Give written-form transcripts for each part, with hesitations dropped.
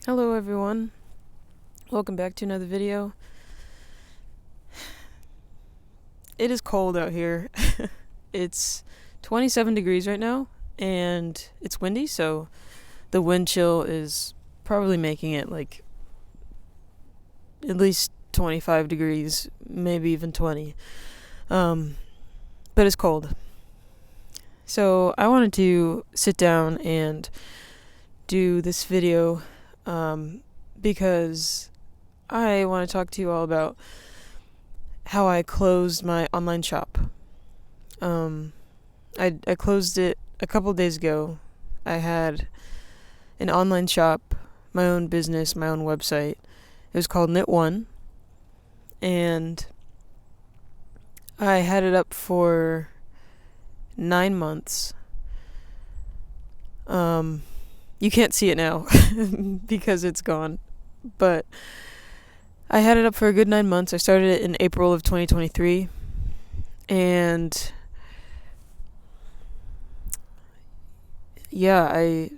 Hello everyone, welcome back to another video. It is cold out here. It's 27 degrees right now and it's windy, so the wind chill is probably making it like at least 25 degrees, maybe even 20. But it's cold. So I wanted to sit down and do this video because I want to talk to you all about how I closed my online shop. I closed it a couple days ago. I had an online shop, my own business, my own website. It was called Knit One, and I had it up for 9 months. You can't see it now because it's gone, but I had it up for a good 9 months. I started it in April of 2023, and yeah, I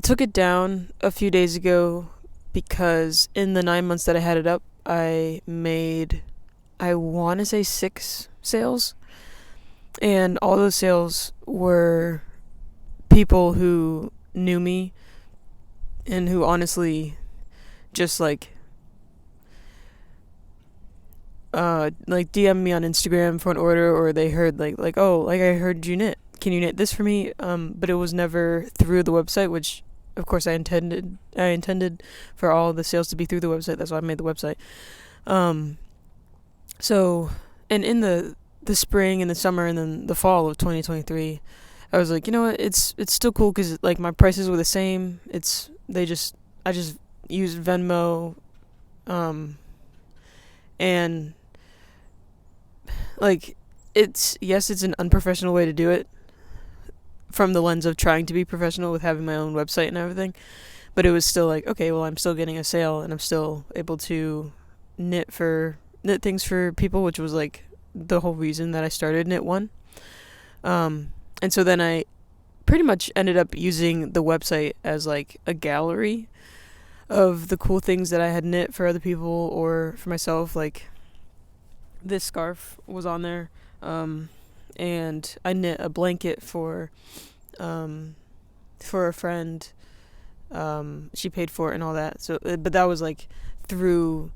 took it down a few days ago because in the 9 months that I had it up, I made, I want to say 6 sales, and all those sales were people who knew me and who honestly just like DM me on Instagram for an order, or they heard oh, I heard you knit. Can you knit this for me? But it was never through the website, which of course I intended for all the sales to be through the website. That's why I made the website. So, and in the spring and the summer and then the fall of 2023, I was like, you know what? It's still cool because like my prices were the same. I just used Venmo, and like it's an unprofessional way to do it from the lens of trying to be professional with having my own website and everything, but it was still like, okay, well, I'm still getting a sale and I'm still able to knit things for people, which was like the whole reason that I started Knit One. And so then I pretty much ended up using the website as like a gallery of the cool things that I had knit for other people or for myself. Like this scarf was on there, and I knit a blanket for a friend. She paid for it and all that. So, but that was like through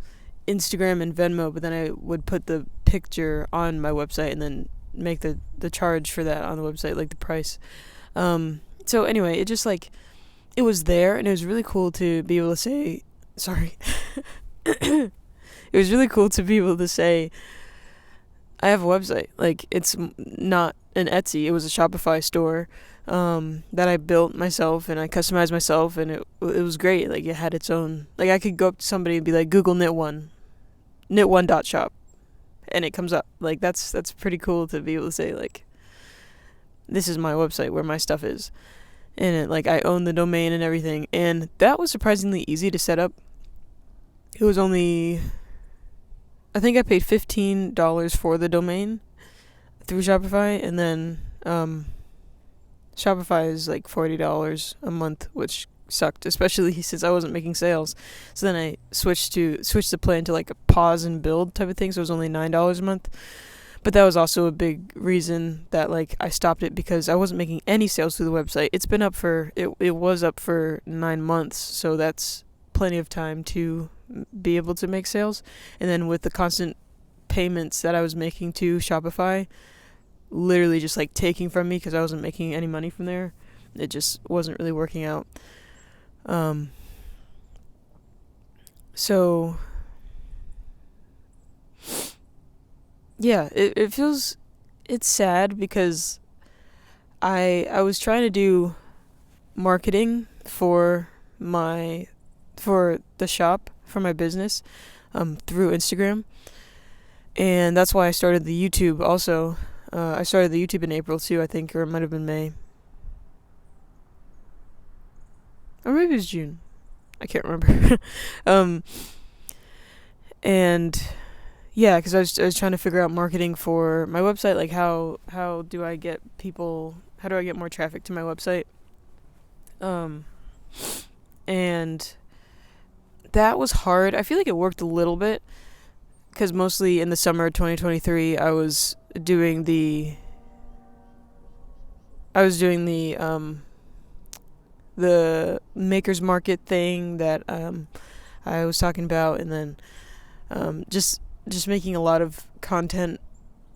Instagram and Venmo. But then I would put the picture on my website and then make the charge for that on the website, like the price. So anyway, it just like, it was there, and it was really cool to be able to say, sorry. It was really cool to be able to say, I have a website. Like, it's not an Etsy, it was a Shopify store, that I built myself and I customized myself, and it was great. Like, it had its own, like, I could go up to somebody and be like, Google Knit One, knit1.shop, and it comes up. Like, that's pretty cool to be able to say, like, this is my website where my stuff is, and it, like, I own the domain and everything. And that was surprisingly easy to set up. It was only, I think I paid $15 for the domain through Shopify, and then Shopify is like $40 a month, which sucked, especially since I wasn't making sales. So then I switched the plan to like a pause and build type of thing, so it was only $9 a month. But that was also a big reason that like I stopped it, because I wasn't making any sales through the website. It's been up for, it was up for 9 months, so that's plenty of time to be able to make sales. And then with the constant payments that I was making to Shopify, literally just like taking from me because I wasn't making any money from there, it just wasn't really working out. So yeah, it feels, it's sad because I was trying to do marketing for the shop, for my business, through Instagram, and that's why I started the YouTube also. I started the YouTube in April too, I think, or it might have been May, or maybe it was June. I can't remember. And yeah, because I was trying to figure out marketing for my website, like how do I get more traffic to my website? and that was hard. I feel like it worked a little bit because mostly in the summer of 2023 I was doing the Maker's Market thing that I was talking about, and then just making a lot of content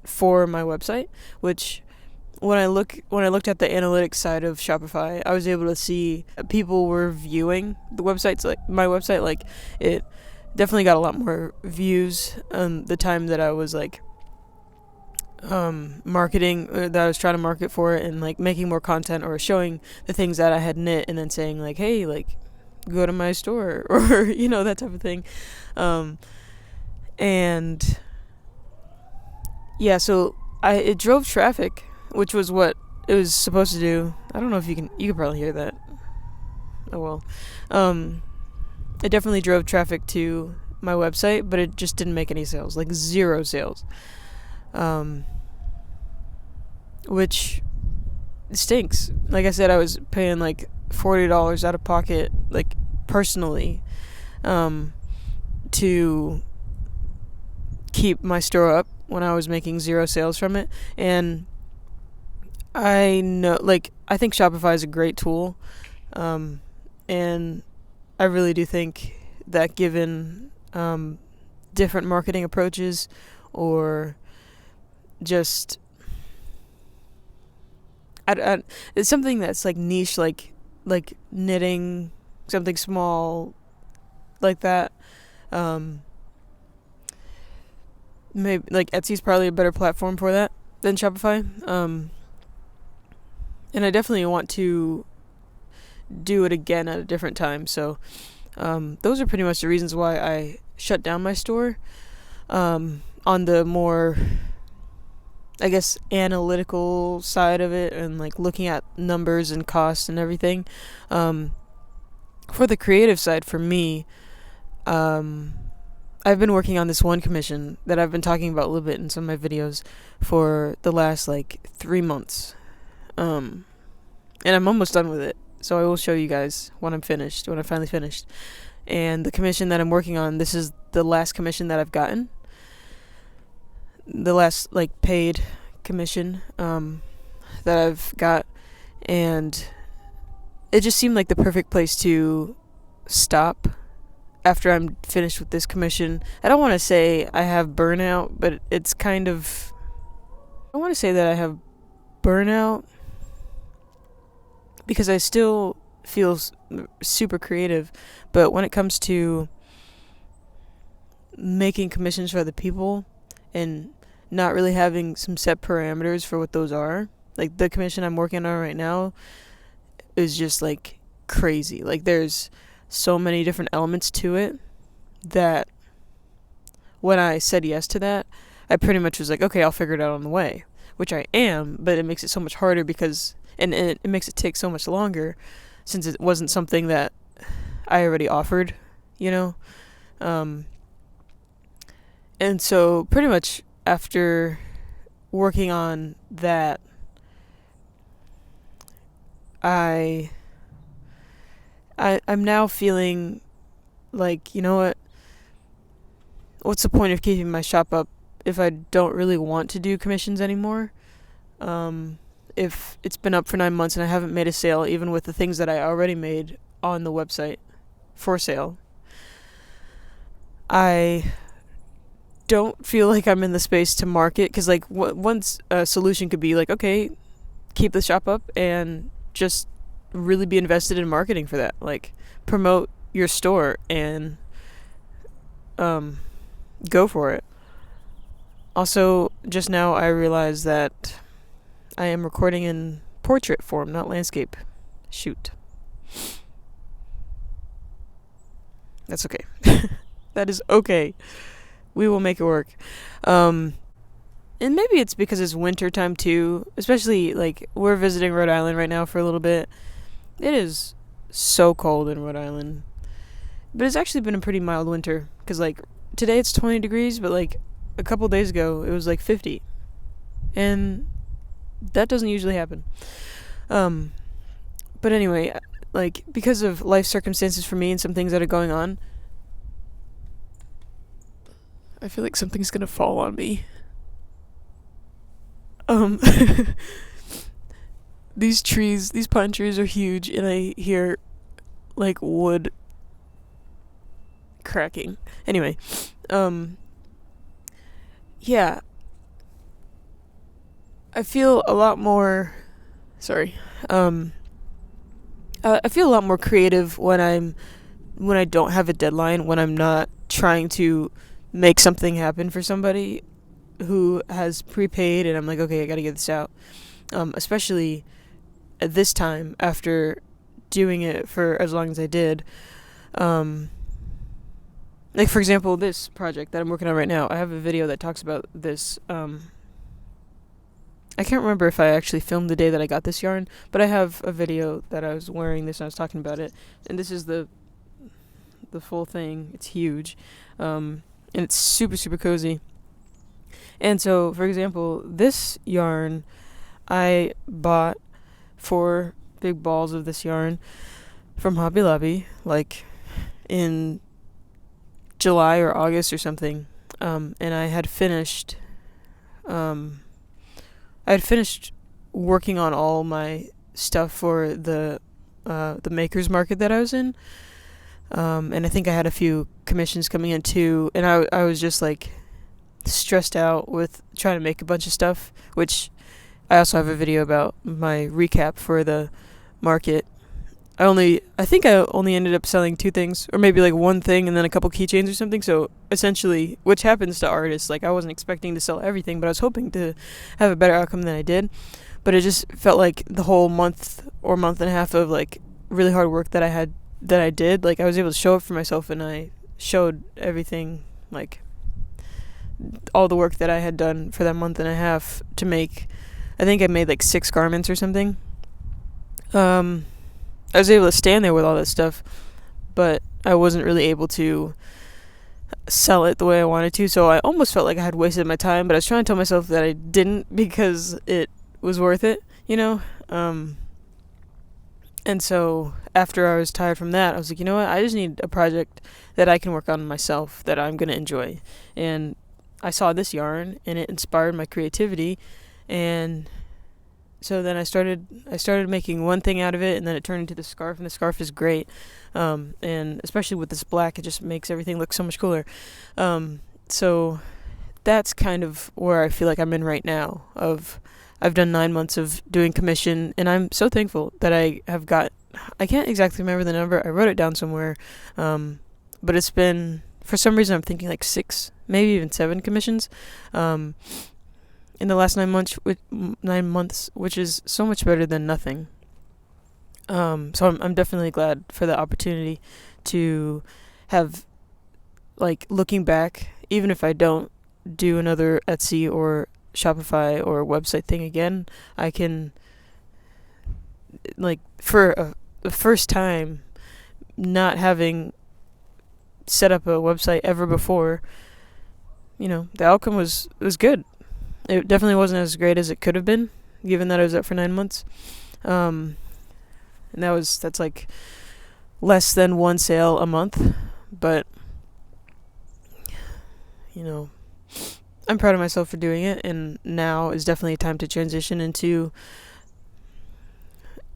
for my website, which when I looked at the analytics side of Shopify, I was able to see people were viewing the websites, like my website, like it definitely got a lot more views the time that I was like marketing, that I was trying to market for it, and like making more content or showing the things that I had knit, and then saying like, hey, like go to my store, or that type of thing. And yeah, so it drove traffic, which was what it was supposed to do. I don't know if you can probably hear that. Oh well. It definitely drove traffic to my website, but it just didn't make any sales, like 0 sales. Which stinks. Like I said, I was paying like $40 out of pocket, like personally, to keep my store up when I was making 0 sales from it. And I know, like, I think Shopify is a great tool, and I really do think that given different marketing approaches, or just it's something that's like niche, like knitting, something small like that. Maybe like Etsy's probably a better platform for that than Shopify. And I definitely want to do it again at a different time. So those are pretty much the reasons why I shut down my store. On the more, I guess, analytical side of it, and like looking at numbers and costs and everything. For the creative side, for me, I've been working on this one commission that I've been talking about a little bit in some of my videos for the last like 3 months. And I'm almost done with it, so I will show you guys when I'm finally finished. And the commission that I'm working on, this is the last commission that I've gotten. The last like paid commission that I've got, and it just seemed like the perfect place to stop after I'm finished with this commission. I don't want to say I have burnout, but it's kind of, I want to say that I have burnout because I still feel super creative, but when it comes to making commissions for other people and not really having some set parameters for what those are, like the commission I'm working on right now is just like crazy. Like there's so many different elements to it that when I said yes to that, I pretty much was like, okay, I'll figure it out on the way, which I am, but it makes it so much harder because, and it makes it take so much longer since it wasn't something that I already offered, and so pretty much after working on that, I'm now feeling like, you know what? What's the point of keeping my shop up if I don't really want to do commissions anymore? If it's been up for 9 months and I haven't made a sale, even with the things that I already made on the website for sale, I don't feel like I'm in the space to market. Because like once a solution could be like, okay, keep the shop up and just really be invested in marketing for that, like promote your store and go for it. Also, just now I realized that I am recording in portrait form, not landscape. Shoot. That's okay. That is okay. We will make it work. And maybe it's because it's winter time too, especially like we're visiting Rhode Island right now for a little bit. It is so cold in Rhode Island, but it's actually been a pretty mild winter because like today it's 20 degrees, but like a couple days ago it was like 50, and that doesn't usually happen. But anyway, like, because of life circumstances for me and some things that are going on, I feel like something's gonna fall on me. Um, these pine trees are huge, and I hear, like, wood cracking. Anyway, yeah, I feel a lot more, sorry, I feel a lot more creative when I don't have a deadline, when I'm not trying to make something happen for somebody who has prepaid, and I'm like, okay, I gotta get this out. Especially at this time, after doing it for as long as I did. Like, for example, this project that I'm working on right now, I have a video that talks about this. I can't remember if I actually filmed the day that I got this yarn, but I have a video that I was wearing this and I was talking about it. And this is the full thing. It's huge. And it's super, super cozy. And so, for example, this yarn, I bought 4 big balls of this yarn from Hobby Lobby, like in July or August or something. And I had finished working on all my stuff for the makers market that I was in. And I think I had a few commissions coming in too, and I was just like stressed out with trying to make a bunch of stuff, which I also have a video about my recap for the market. I think I only ended up selling 2 things, or maybe like 1 thing and then a couple keychains or something. So essentially, which happens to artists, like I wasn't expecting to sell everything, but I was hoping to have a better outcome than I did. But it just felt like the whole month or month and a half of like really hard work that I did, like I was able to show up for myself, and I showed everything, like all the work that I had done for that month and a half to make. I think I made like 6 garments or something. I was able to stand there with all that stuff, but I wasn't really able to sell it the way I wanted to, so I almost felt like I had wasted my time, but I was trying to tell myself that I didn't, because it was worth it, you know? And so after I was tired from that, I was like, you know what? I just need a project that I can work on myself, that I'm going to enjoy. And I saw this yarn, and it inspired my creativity, and so then I started making one thing out of it, and then it turned into the scarf, and the scarf is great. And especially with this black, it just makes everything look so much cooler. So that's kind of where I feel like I'm in right now. I've done 9 months of doing commission, and I'm so thankful that I can't exactly remember the number. I wrote it down somewhere. But it's been, for some reason, I'm thinking like 6, maybe even 7 commissions. In the last 9 months, which is so much better than nothing. So I'm definitely glad for the opportunity to have, like, looking back, even if I don't do another Etsy or Shopify or website thing again, I can, like, for the first time, not having set up a website ever before, you know, the outcome was good. It definitely wasn't as great as it could have been, given that I was up for 9 months. And that's like less than 1 sale a month. But, you know, I'm proud of myself for doing it. And now is definitely time to transition into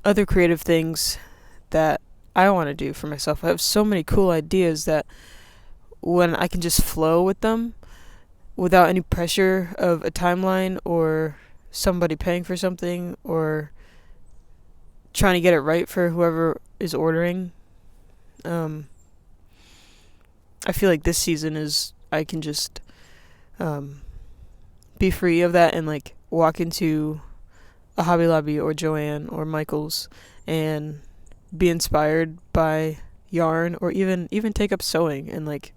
other creative things that I want to do for myself. I have so many cool ideas that when I can just flow with them, without any pressure of a timeline or somebody paying for something or trying to get it right for whoever is ordering. I feel like this season is, I can just be free of that and like walk into a Hobby Lobby or Joann or Michael's and be inspired by yarn, or even take up sewing. And like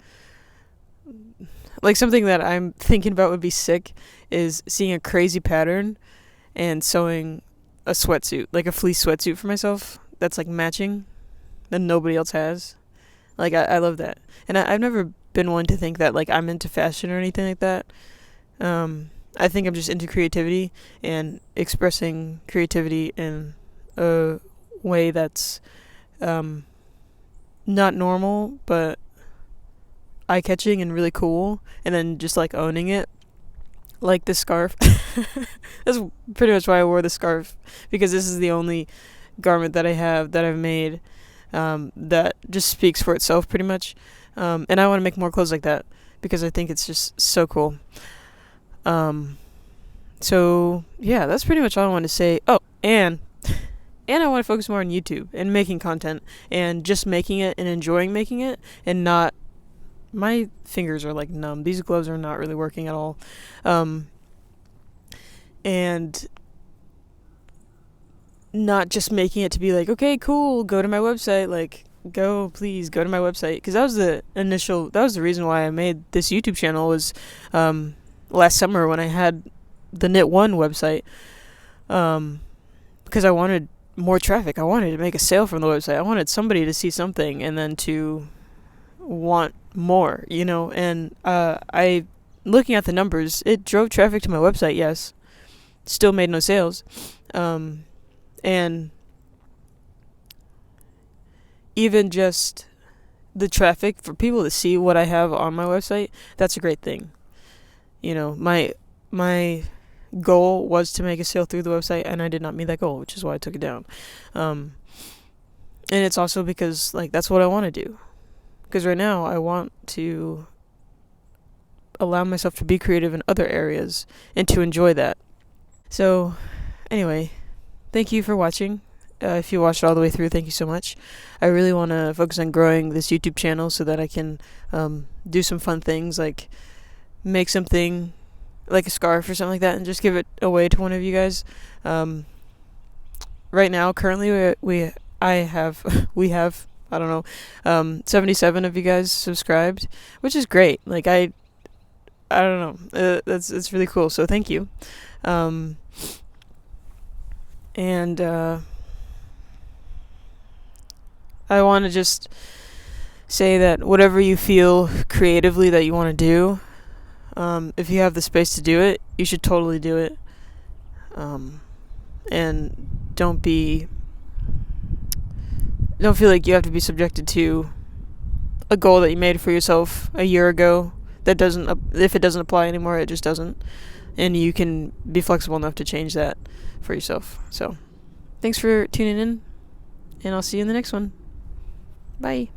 something that I'm thinking about would be sick is seeing a crazy pattern and sewing a sweatsuit, like a fleece sweatsuit for myself that's like matching that nobody else has. Like I love that. And I've never been one to think that like I'm into fashion or anything like that. I think I'm just into creativity and expressing creativity in a way that's not normal, but eye-catching and really cool, and then just like owning it, like this scarf. That's pretty much why I wore the scarf, because this is the only garment that I have that I've made that just speaks for itself pretty much. And I want to make more clothes like that because I think it's just so cool. So yeah, that's pretty much all I want to say. Oh, and I want to focus more on YouTube and making content and just making it and enjoying making it, and not, my fingers are like numb. These gloves are not really working at all. And not just making it to be like, okay, cool, go to my website, like, please go to my website. Because that was the reason why I made this YouTube channel, was last summer when I had the Knit One website, because I wanted more traffic. I wanted to make a sale from the website. I wanted somebody to see something and then to want more, and I, looking at the numbers, it drove traffic to my website, yes, still made no sales, and even just the traffic for people to see what I have on my website, that's a great thing. My goal was to make a sale through the website, and I did not meet that goal, which is why I took it down. And it's also because, like, that's what I want to do. Because right now I want to allow myself to be creative in other areas and to enjoy that. So, anyway, thank you for watching. If you watched it all the way through, thank you so much. I really want to focus on growing this YouTube channel so that I can do some fun things, like make something like a scarf or something like that and just give it away to one of you guys. Right now, currently, we have I don't know, 77 of you guys subscribed, which is great. Like, I don't know, it's really cool. So thank you. And I want to just say that whatever you feel creatively that you want to do, if you have the space to do it, you should totally do it. And don't feel like you have to be subjected to a goal that you made for yourself a year ago that if it doesn't apply anymore, it just doesn't. And you can be flexible enough to change that for yourself. So, thanks for tuning in, and I'll see you in the next one. Bye.